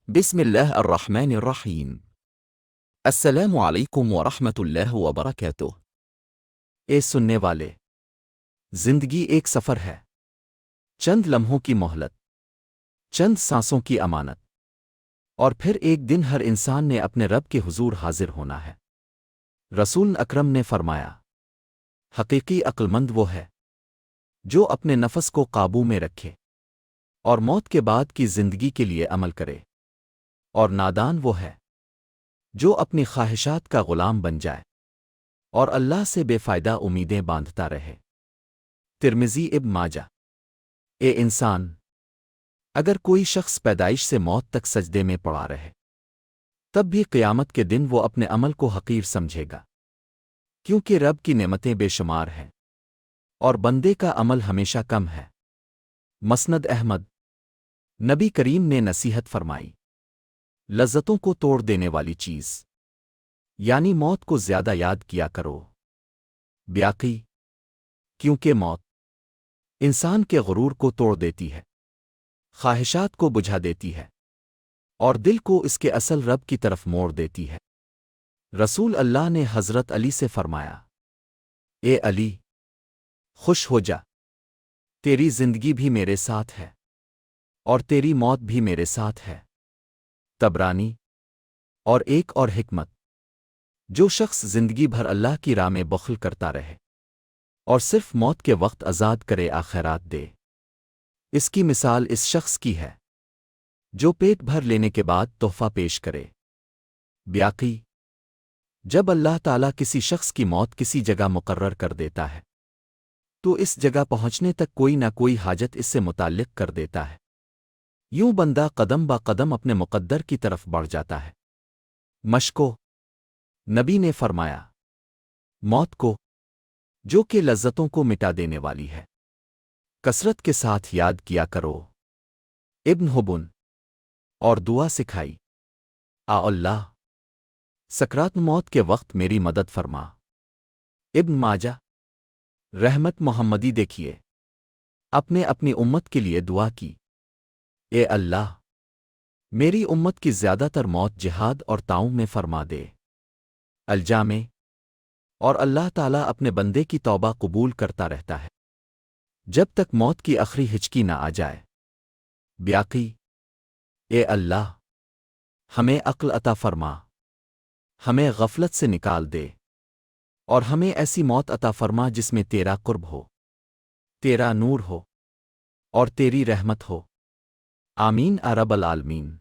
بسم الله الرحمن الرحیم السلام علیکم ورحمۃ اللہ وبرکاتہ۔ اے سننے والے، زندگی ایک سفر ہے، چند لمحوں کی مہلت، چند سانسوں کی امانت، اور پھر ایک دن ہر انسان نے اپنے رب کے حضور حاضر ہونا ہے۔ رسول اکرم نے فرمایا، حقیقی عقلمند وہ ہے جو اپنے نفس کو قابو میں رکھے اور موت کے بعد کی زندگی کے لیے عمل کرے، اور نادان وہ ہے جو اپنی خواہشات کا غلام بن جائے اور اللہ سے بے فائدہ امیدیں باندھتا رہے۔ ترمذی ابن ماجہ۔ اے انسان، اگر کوئی شخص پیدائش سے موت تک سجدے میں پڑا رہے، تب بھی قیامت کے دن وہ اپنے عمل کو حقیر سمجھے گا، کیونکہ رب کی نعمتیں بے شمار ہیں اور بندے کا عمل ہمیشہ کم ہے۔ مسند احمد۔ نبی کریم نے نصیحت فرمائی، لذتوں کو توڑ دینے والی چیز یعنی موت کو زیادہ یاد کیا کرو۔ بیاقی، کیونکہ موت انسان کے غرور کو توڑ دیتی ہے، خواہشات کو بجھا دیتی ہے اور دل کو اس کے اصل رب کی طرف موڑ دیتی ہے۔ رسول اللہ نے حضرت علی سے فرمایا، اے علی، خوش ہو جا، تیری زندگی بھی میرے ساتھ ہے اور تیری موت بھی میرے ساتھ ہے۔ تبرانی۔ اور ایک اور حکمت، جو شخص زندگی بھر اللہ کی راہ میں بخل کرتا رہے اور صرف موت کے وقت آزاد کرے آخرات دے، اس کی مثال اس شخص کی ہے جو پیٹ بھر لینے کے بعد تحفہ پیش کرے۔ بیاقی، جب اللہ تعالیٰ کسی شخص کی موت کسی جگہ مقرر کر دیتا ہے تو اس جگہ پہنچنے تک کوئی نہ کوئی حاجت اس سے متعلق کر دیتا ہے، یوں بندہ قدم با قدم اپنے مقدر کی طرف بڑھ جاتا ہے۔ مشکو۔ نبی نے فرمایا، موت کو، جو کہ لذتوں کو مٹا دینے والی ہے، کثرت کے ساتھ یاد کیا کرو۔ ابن حبن۔ اور دعا سکھائی، اللہ، سکرات موت کے وقت میری مدد فرما۔ ابن ماجہ۔ رحمت محمدی۔ دیکھیے، اپنی امت کے لیے دعا کی، اے اللہ، میری امت کی زیادہ تر موت جہاد اور تعاون میں فرما دے۔ الجامع۔ اور اللہ تعالیٰ اپنے بندے کی توبہ قبول کرتا رہتا ہے جب تک موت کی آخری ہچکی نہ آ جائے۔ بیاقی، اے اللہ، ہمیں عقل عطا فرما، ہمیں غفلت سے نکال دے اور ہمیں ایسی موت عطا فرما جس میں تیرا قرب ہو، تیرا نور ہو اور تیری رحمت ہو۔ آمین رب العالمین۔